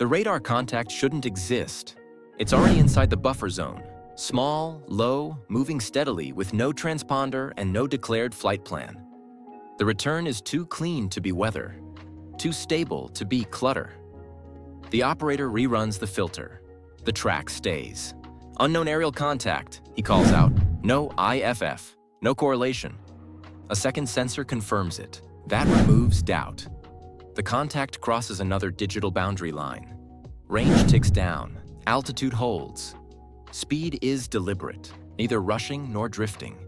The radar contact shouldn't exist. It's already inside the buffer zone. Small, low, moving steadily with no transponder and no declared flight plan. The return is too clean to be weather, too stable to be clutter. The operator reruns the filter. The track stays. Unknown aerial contact, he calls out. No IFF, no correlation. A second sensor confirms it. That removes doubt. The contact crosses another digital boundary line. Range ticks down. Altitude holds. Speed is deliberate, neither rushing nor drifting.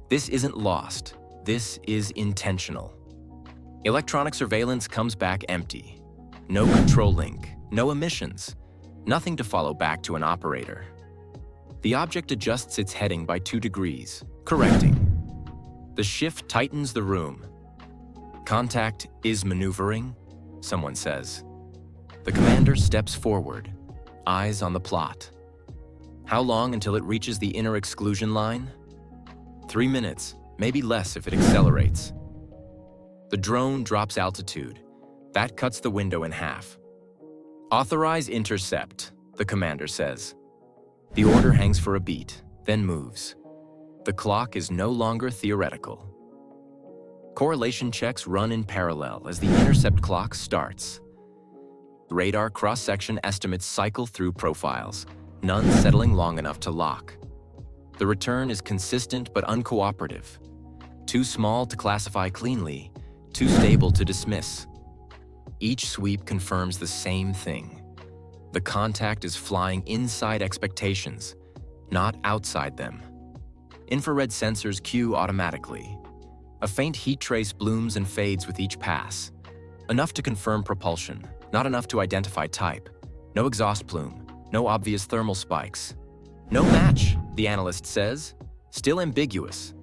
This isn't lost. This is intentional. Electronic surveillance comes back empty. No control link, no emissions, nothing to follow back to an operator. The object adjusts its heading by 2 degrees, correcting. The shift tightens the room. Contact is maneuvering, someone says. The commander steps forward, eyes on the plot. How long until it reaches the inner exclusion line? 3 minutes, maybe less if it accelerates. The drone drops altitude. That cuts the window in half. Authorize intercept, the commander says. The order hangs for a beat, then moves. The clock is no longer theoretical. Correlation checks run in parallel as the intercept clock starts. Radar cross-section estimates cycle through profiles, none settling long enough to lock. The return is consistent but uncooperative. Too small to classify cleanly, too stable to dismiss. Each sweep confirms the same thing. The contact is flying inside expectations, not outside them. Infrared sensors cue automatically. A faint heat trace blooms and fades with each pass. Enough to confirm propulsion, not enough to identify type. No exhaust plume, no obvious thermal spikes. No match, the analyst says. Still ambiguous.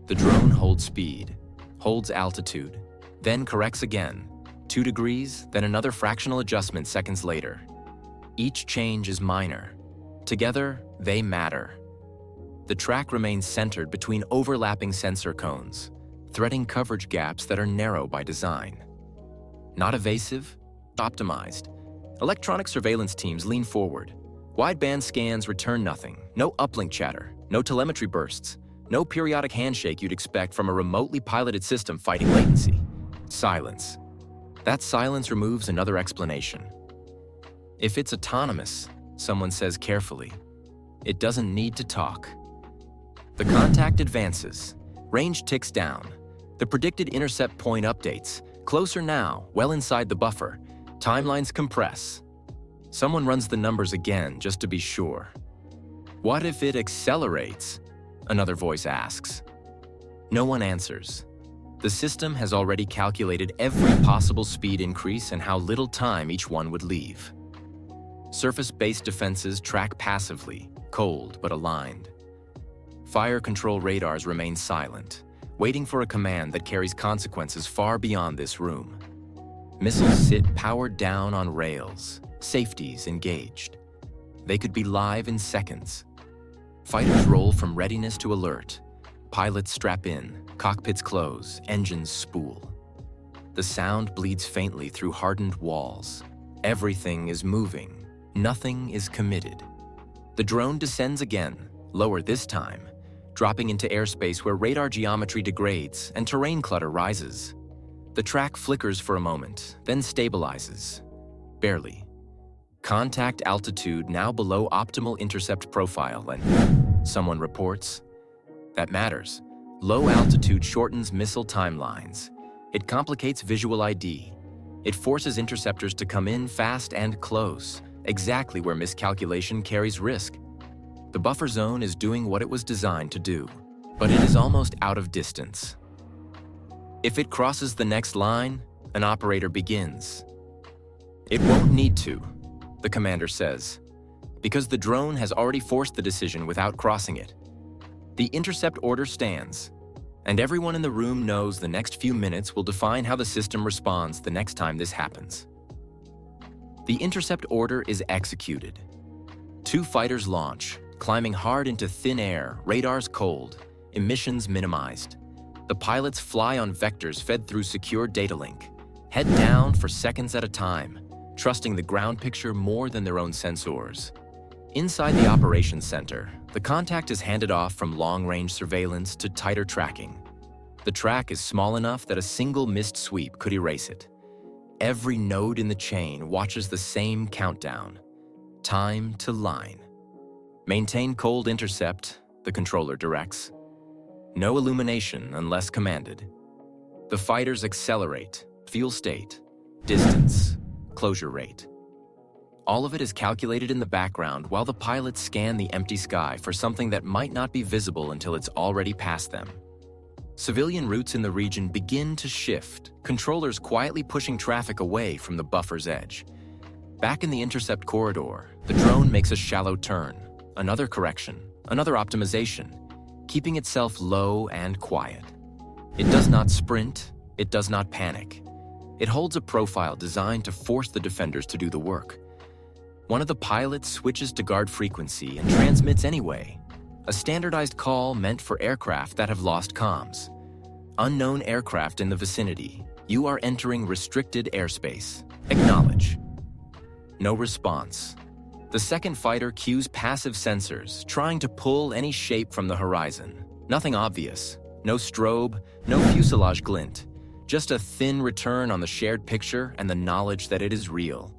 The drone holds speed, holds altitude, then corrects again. 2 degrees, then another fractional adjustment seconds later. Each change is minor. Together, they matter. The track remains centered between overlapping sensor cones, threading coverage gaps that are narrow by design. Not evasive, optimized. Electronic surveillance teams lean forward. Wideband scans return nothing. No uplink chatter, no telemetry bursts, no periodic handshake you'd expect from a remotely piloted system fighting latency. Silence. That silence removes another explanation. If it's autonomous, someone says carefully, it doesn't need to talk. The contact advances. Range ticks down. The predicted intercept point updates. Closer now, well inside the buffer. Timelines compress. Someone runs the numbers again just to be sure. What if it accelerates? Another voice asks. No one answers. The system has already calculated every possible speed increase and how little time each one would leave. Surface-based defenses track passively, cold but aligned. Fire control radars remain silent, waiting for a command that carries consequences far beyond this room. Missiles sit powered down on rails, safeties engaged. They could be live in seconds. Fighters roll from readiness to alert. Pilots strap in, cockpits close, engines spool. The sound bleeds faintly through hardened walls. Everything is moving. Nothing is committed. The drone descends again, lower this time, dropping into airspace where radar geometry degrades and terrain clutter rises. The track flickers for a moment, then stabilizes. Barely. Contact altitude now below optimal intercept profile, and someone reports. That matters. Low altitude shortens missile timelines. It complicates visual ID. It forces interceptors to come in fast and close, exactly where miscalculation carries risk. The buffer zone is doing what it was designed to do, but it is almost out of distance. If it crosses the next line, an operator begins. It won't need to, the commander says, because the drone has already forced the decision without crossing it. The intercept order stands, and everyone in the room knows the next few minutes will define how the system responds the next time this happens. The intercept order is executed. 2 fighters launch, climbing hard into thin air, radars cold, emissions minimized. The pilots fly on vectors fed through secure data link, head down for seconds at a time, trusting the ground picture more than their own sensors. Inside the operations center, the contact is handed off from long-range surveillance to tighter tracking. The track is small enough that a single missed sweep could erase it. Every node in the chain watches the same countdown. Time to line. Maintain cold intercept, the controller directs. No illumination unless commanded. The fighters accelerate, fuel state, distance, closure rate. All of it is calculated in the background while the pilots scan the empty sky for something that might not be visible until it's already past them. Civilian routes in the region begin to shift, controllers quietly pushing traffic away from the buffer's edge. Back in the intercept corridor, the drone makes a shallow turn, another correction, another optimization, keeping itself low and quiet. It does not sprint, it does not panic. It holds a profile designed to force the defenders to do the work. One of the pilots switches to guard frequency and transmits anyway, a standardized call meant for aircraft that have lost comms. Unknown aircraft in the vicinity. You are entering restricted airspace. Acknowledge. No response. The second fighter cues passive sensors, trying to pull any shape from the horizon. Nothing obvious. No strobe, no fuselage glint. Just a thin return on the shared picture and the knowledge that it is real.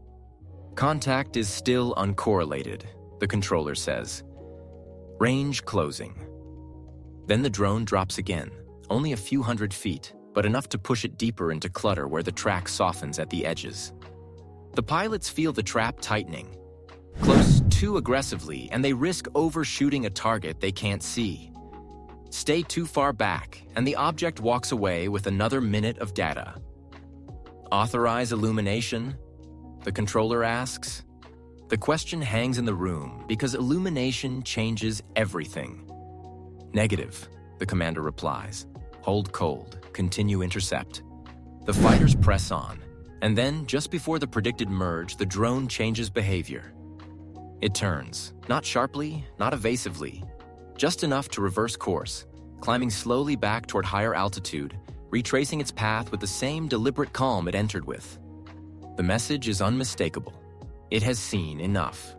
Contact is still uncorrelated, the controller says. Range closing. Then the drone drops again, only a few hundred feet, but enough to push it deeper into clutter where the track softens at the edges. The pilots feel the trap tightening. Close too aggressively, and they risk overshooting a target they can't see. Stay too far back, and the object walks away with another minute of data. Authorize illumination? The controller asks. The question hangs in the room because illumination changes everything. Negative, the commander replies. Hold cold, continue intercept. The fighters press on, and then, just before the predicted merge, the drone changes behavior. It turns, not sharply, not evasively, just enough to reverse course, climbing slowly back toward higher altitude, retracing its path with the same deliberate calm it entered with. The message is unmistakable. It has seen enough.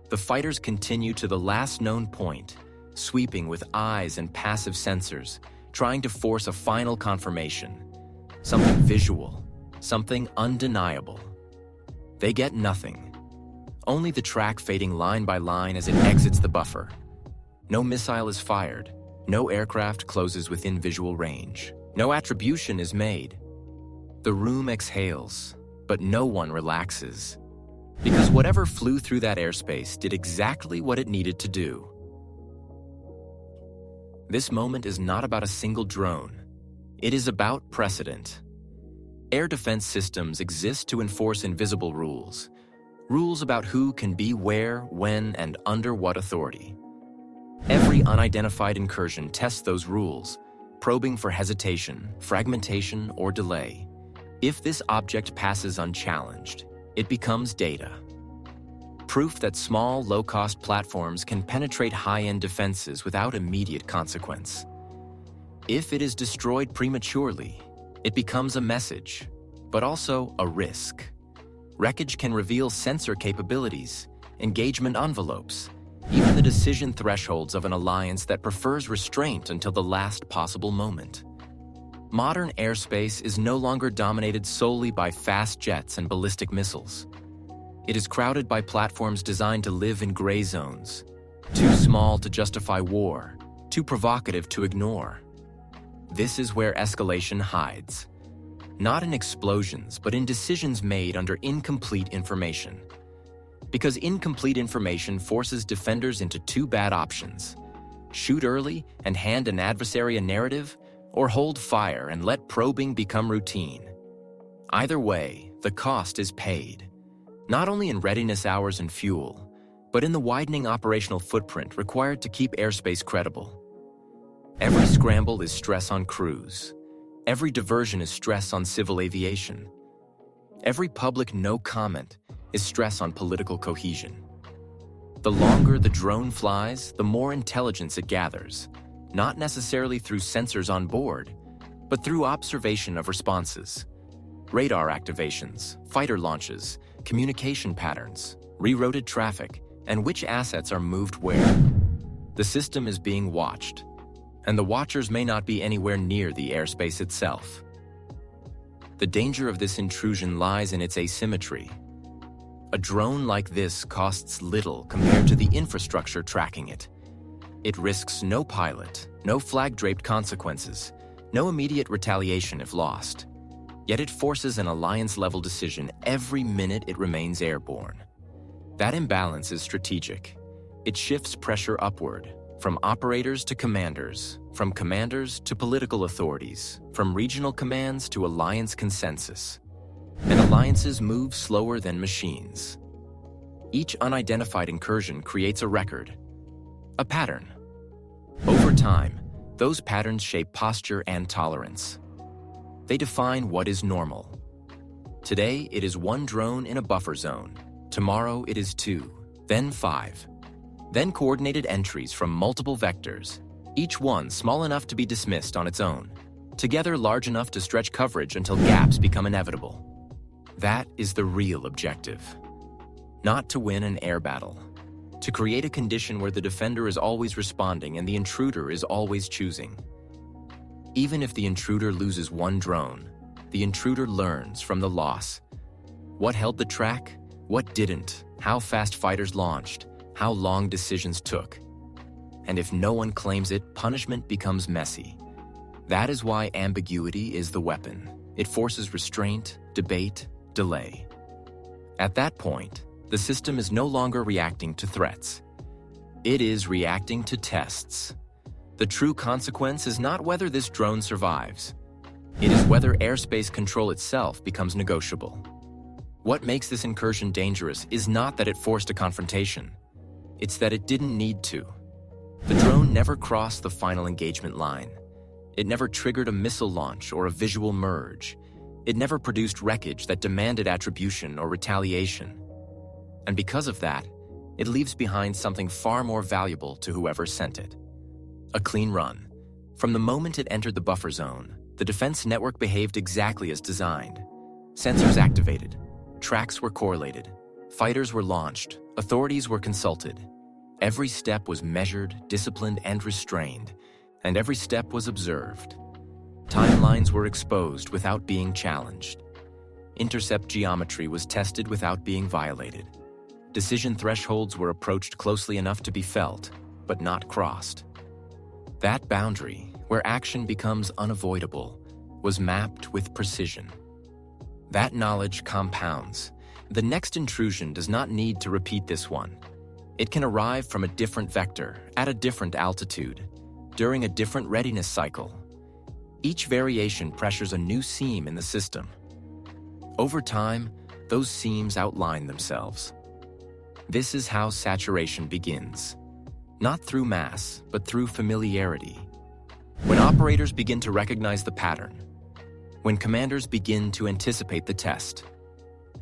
The fighters continue to the last known point, sweeping with eyes and passive sensors, trying to force a final confirmation. Something visual, something undeniable. They get nothing. Only the track fading line by line as it exits the buffer. No missile is fired. No aircraft closes within visual range. No attribution is made. The room exhales, but no one relaxes. Because whatever flew through that airspace did exactly what it needed to do. This moment is not about a single drone. It is about precedent. Air defense systems exist to enforce invisible rules. Rules about who can be where, when, and under what authority. Every unidentified incursion tests those rules, probing for hesitation, fragmentation, or delay. If this object passes unchallenged, it becomes data. Proof that small, low-cost platforms can penetrate high-end defenses without immediate consequence. If it is destroyed prematurely, it becomes a message, but also a risk. Wreckage can reveal sensor capabilities, engagement envelopes, even the decision thresholds of an alliance that prefers restraint until the last possible moment. Modern airspace is no longer dominated solely by fast jets and ballistic missiles. It is crowded by platforms designed to live in gray zones, too small to justify war, too provocative to ignore. This is where escalation hides. Not in explosions, but in decisions made under incomplete information. Because incomplete information forces defenders into two bad options: shoot early and hand an adversary a narrative, or hold fire and let probing become routine. Either way, the cost is paid. Not only in readiness hours and fuel, but in the widening operational footprint required to keep airspace credible. Every scramble is stress on crews. Every diversion is stress on civil aviation. Every public no comment is stress on political cohesion. The longer the drone flies, the more intelligence it gathers, not necessarily through sensors on board, but through observation of responses. radar activations, fighter launches, communication patterns, rerouted traffic, and which assets are moved where. The system is being watched, and the watchers may not be anywhere near the airspace itself. The danger of this intrusion lies in its asymmetry. A drone like this costs little compared to the infrastructure tracking it. It risks no pilot, no flag-draped consequences, no immediate retaliation if lost. Yet it forces an alliance-level decision every minute it remains airborne. That imbalance is strategic. It shifts pressure upward, from operators to commanders, from commanders to political authorities, from regional commands to alliance consensus. And alliances move slower than machines. Each unidentified incursion creates a record, a pattern. Over time, those patterns shape posture and tolerance. They define what is normal. Today, it is 1 drone in a buffer zone. Tomorrow, it is 2, then 5. Then coordinated entries from multiple vectors, each one small enough to be dismissed on its own, together large enough to stretch coverage until gaps become inevitable. That is the real objective. Not to win an air battle. To create a condition where the defender is always responding and the intruder is always choosing. Even if the intruder loses 1 drone, the intruder learns from the loss. What held the track? What didn't? How fast fighters launched? How long decisions took? And if no one claims it, punishment becomes messy. That is why ambiguity is the weapon. It forces restraint, debate, delay. At that point, the system is no longer reacting to threats. It is reacting to tests. The true consequence is not whether this drone survives. It is whether airspace control itself becomes negotiable. What makes this incursion dangerous is not that it forced a confrontation. It's that it didn't need to. The drone never crossed the final engagement line. It never triggered a missile launch or a visual merge. It never produced wreckage that demanded attribution or retaliation. And because of that, it leaves behind something far more valuable to whoever sent it. A clean run. From the moment it entered the buffer zone, the defense network behaved exactly as designed. Sensors activated, tracks were correlated, fighters were launched, authorities were consulted. Every step was measured, disciplined, and restrained, and every step was observed. Timelines were exposed without being challenged. Intercept geometry was tested without being violated. Decision thresholds were approached closely enough to be felt, but not crossed. That boundary, where action becomes unavoidable, was mapped with precision. That knowledge compounds. The next intrusion does not need to repeat this one. It can arrive from a different vector, at a different altitude, during a different readiness cycle. Each variation pressures a new seam in the system. Over time, those seams outline themselves. This is how saturation begins. Not through mass, but through familiarity. When operators begin to recognize the pattern, when commanders begin to anticipate the test,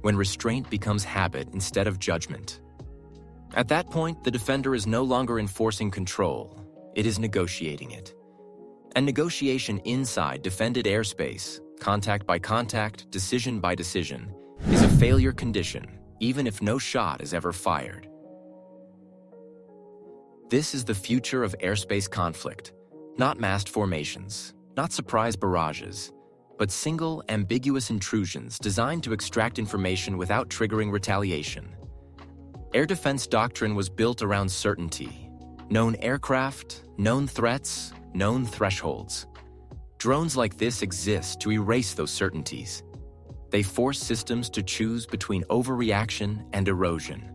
when restraint becomes habit instead of judgment. At that point, the defender is no longer enforcing control, it is negotiating it. And negotiation inside defended airspace, contact by contact, decision by decision, is a failure condition, even if no shot is ever fired. This is the future of airspace conflict, not massed formations, not surprise barrages, but single, ambiguous intrusions designed to extract information without triggering retaliation. Air defense doctrine was built around certainty. Known aircraft, known threats, known thresholds. Drones like this exist to erase those certainties. They force systems to choose between overreaction and erosion.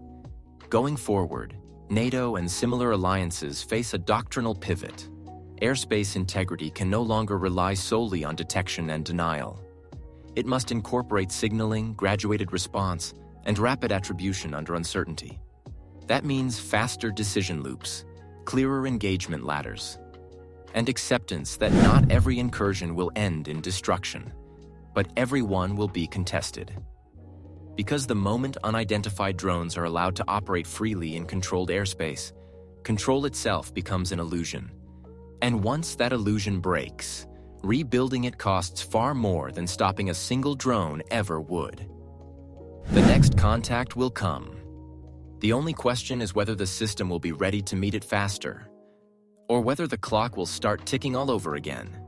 Going forward, NATO and similar alliances face a doctrinal pivot. Airspace integrity can no longer rely solely on detection and denial. It must incorporate signaling, graduated response, and rapid attribution under uncertainty. That means faster decision loops, clearer engagement ladders, and acceptance that not every incursion will end in destruction, but every one will be contested. Because the moment unidentified drones are allowed to operate freely in controlled airspace, control itself becomes an illusion. And once that illusion breaks, rebuilding it costs far more than stopping a single drone ever would. The next contact will come. The only question is whether the system will be ready to meet it faster, or whether the clock will start ticking all over again.